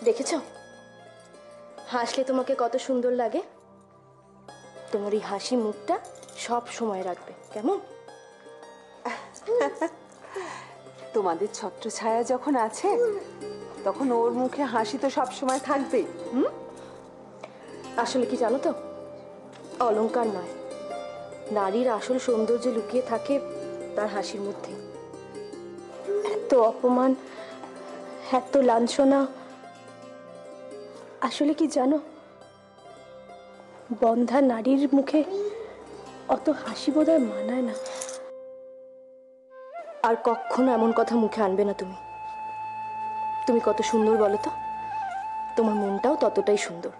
দেখেছো হাসলে তোমাকে কত সুন্দর লাগে। তোমার এই হাসি মুখটা সব সময় রাখবে, কেমন? তোমাদের ছত্র ছায়া যখন আছে তখন ওর মুখে হাসি তো সব সময় থাকবেই। আসলে কি জানো তো, অলংকার নয়, নারীর আসল সৌন্দর্য লুকিয়ে থাকে তার হাসির মধ্যে। এত অপমান, এত লাঞ্ছনা, আসলে কি জানো, বন্ধা নারীর মুখে অত হাসি বোধহয় মানায় না। আর কখনো এমন কথা মুখে আনবে না তুমি। তুমি কত সুন্দর বলো তো, তোমার মনটাও ততটাই সুন্দর।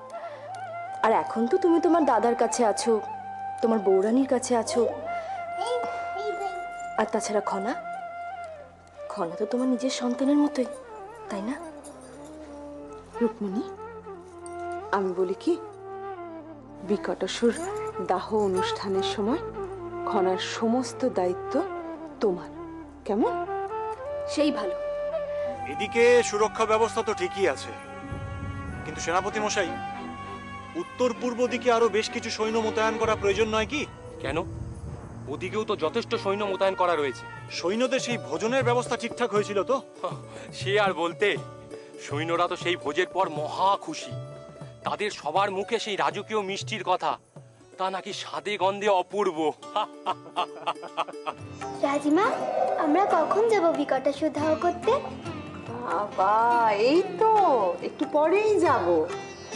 আর এখন তো তুমি তোমার দাদার কাছে আছো, তোমার বৌরানীর কাছে আছো। আর তাছাড়া খনা তো তোমার নিজের সন্তানের মতোই, তাই না? রুক্মিণী, আমি বলি কি, বিকটাসুর দাহ অনুষ্ঠানের সময় খনার সমস্ত দায়িত্ব তোমার, কেমন? সেই ভালো। এদিকে সুরক্ষা ব্যবস্থা তো ঠিকই আছে, কিন্তু সেনাপতি মশাই, উত্তর পূর্ব দিকে আরো বেশ কিছু সৈন্য মোতায়েন করা প্রয়োজন নয় কি? কেন? ওদিকেও তো যথেষ্ট সৈন্য মোতায়েন করা রয়েছে। সৈন্যদের সেই ভোজনের ব্যবস্থা ঠিকঠাক হয়েছিল তো? সে আর বলতে, সৈন্যরা তো সেই ভোজের পর মহা খুশি। তাদের সবার মুখে সেই রাজকীয় মিষ্টির কথা, তা নাকি স্বাদে গন্ধে অপূর্ব। রাজিমা, আমরা কখন যাব বিকটাসুর দাহ করতে? বাবা, এই তো একটু পরেই যাব।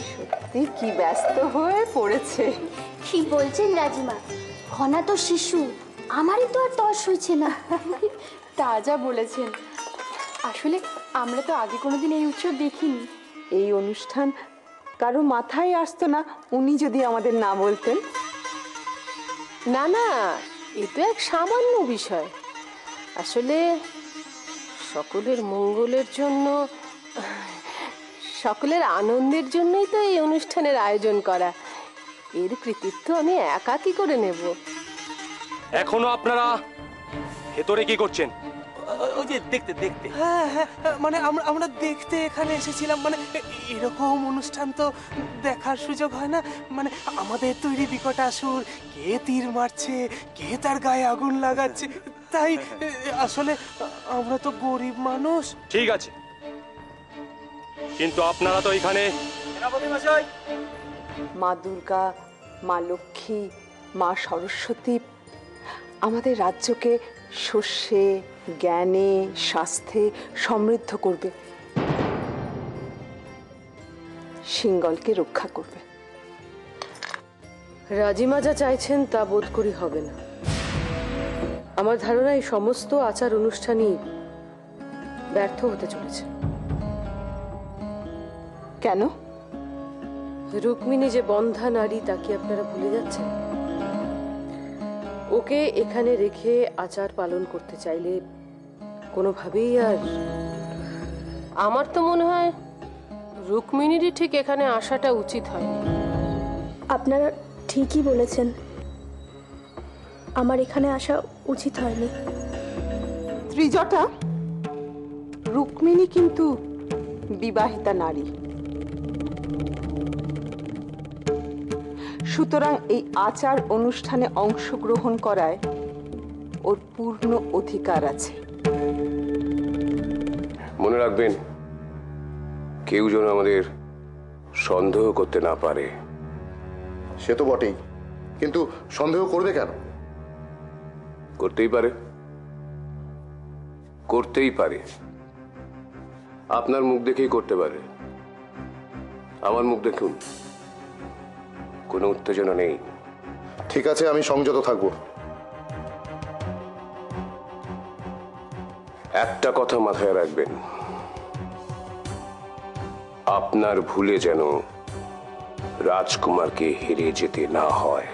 সত্যি কি ব্যস্ত হয়ে পড়েছে। কি বলছেন রাজিমা? খনা তো শিশু, আমারই তো আর তর সইছে না। তা যা বলেছেন। আসলে আমরা তো আগে কোনোদিন এই উৎসব দেখিনি। এই অনুষ্ঠান কারো মাথায় আসতো না উনি যদি আমাদের না বলতেন। না না, এ তো এক সামান্য বিষয়। আসলে সকলের মঙ্গলের জন্য, সকলের আনন্দের জন্যই তো এই অনুষ্ঠানের আয়োজন করা। এর কৃতিত্ব আমি একা কি করে নেব? এখনো আপনারা ভেতরে কি করছেন? ওই যে দেখতে দেখতে। হ্যাঁ হ্যাঁ, মানে আমরা দেখতে এখানে এসেছিলাম। মানে এরকম অনুষ্ঠান তো দেখার সুযোগ হয় না। মানে আমাদের তৈরি বিকটাসুর কে তীর মারছে, কে তার গায়ে আগুন লাগাচ্ছে, তাই আসলে আমরা তো গরিব মানুষ। ঠিক আছে, কিন্তু আপনারা তো এখানে মা দুর্গা, মা লক্ষ্মী, মা সরস্বতী আমাদের রাজ্যকে শস্যে, জ্ঞানে, স্বাস্থ্যে সমৃদ্ধ করবে, সিঙ্গলকে রক্ষা করবে। রাজিমা যা চাইছেন তা বোধ করি হবে না। আমার ধারণা এই সমস্ত আচার অনুষ্ঠানই ব্যর্থ হতে চলেছে। কেন? রুক্মিণী যে বন্ধা নারী তা কি আপনারা ভুলে যাচ্ছেন? ওকে এখানে রেখে আচার পালন করতে চাইলে কোনোভাবেই আর, আমার তো মনে হয় রুক্মিণীরই ঠিক এখানে আসাটা উচিত হয়নি। আপনারা ঠিকই বলেছেন, আমার এখানে আসা উচিত হয়নি। ত্রিজটা, রুক্মিণী কিন্তু বিবাহিতা নারী, সুতরাং এই আচার অনুষ্ঠানে অংশগ্রহণ করায় ওর পূর্ণ অধিকার আছে। মনে রাখবেন, কেউ যেন আমাদের সন্দেহ করতে না পারে। সে তো বটেই, কিন্তু সন্দেহ করবে কেন? করতেই পারে, করতেই পারে। আপনার মুখ দেখেই করতে পারে। আমার মুখ দেখুন, কোনো উত্তেজনা নেই। ঠিক আছে, আমি সংযত থাকবো। একটা কথা মাথায় রাখবেন, আপনার ভুলে যেন রাজকুমারকে হেরে যেতে না হয়।